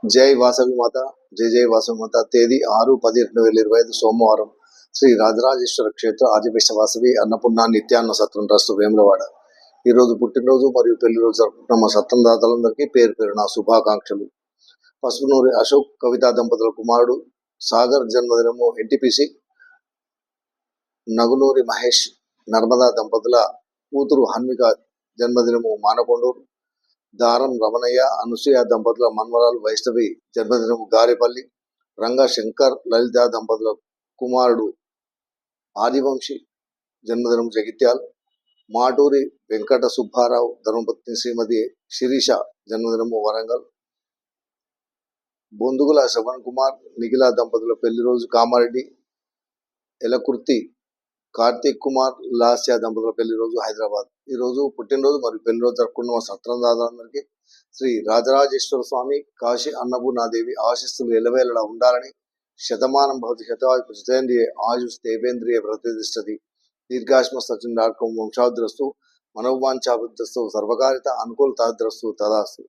జై వాసవి మాత. జై జై వాసవి మాత. తేదీ 6/10/2025 సోమవారం. శ్రీ రాజరాజేశ్వర క్షేత్ర ఆదివిష్ట వాసవి అన్నపూర్ణ నిత్యాన్న సత్రం ట్రస్ట్ వేములవాడ. ఈరోజు పుట్టినరోజు మరియు పెళ్లిరోజు జరుపుకున్న మా సత్రం దాతలందరికీ పేరు పేరున శుభాకాంక్షలు. పసుపునూరి అశోక్ కవితా దంపతుల కుమారుడు సాగర్ జన్మదినము ఎన్టీపీసీ. నగునూరి మహేష్ నర్మదా దంపతుల కూతురు హన్విక జన్మదినము మానకొండూరు. దారం రమణయ్య అనసూయ దంపతుల మన్మరాలు వైష్ణవి జన్మదినము గారేపల్లి. రంగా శంకర్ లలిత దంపతుల కుమారుడు ఆదివంశి జన్మదినము జగిత్యాల్. మాటూరి వెంకట సుబ్బారావు ధర్మపత్ని శ్రీమతి శిరీష జన్మదినము వరంగల్. బొందుగుల శ్రవణ్ కుమార్ నిఖిల దంపతుల పెళ్లి రోజు కామారెడ్డి. ఎలకుర్తి కార్తీక్ కుమార్ లాస్య దంపతుల పెళ్లి రోజు హైదరాబాద్. ఈ రోజు పుట్టినరోజు మరియు పెళ్లి రోజు జరుపుకున్న మా సత్రం దాదాలందరికీ శ్రీ రాజరాజేశ్వర స్వామి కాశీ అన్నపూర్ణాదేవి ఆశీస్సులు ఎల్లవేళలా ఉండాలని, శతమానం భవతి శతవాయు ప్రతింద్రియ ఆయుష్ దేవేంద్రియ ప్రతిష్టతి దీర్ఘాశ్మ సచిన్ వంశాద్రస్తు మనోవాంఛాభిద్రస్తు సర్వకారిత అనుకూలతాద్రస్తు తదాస్తు.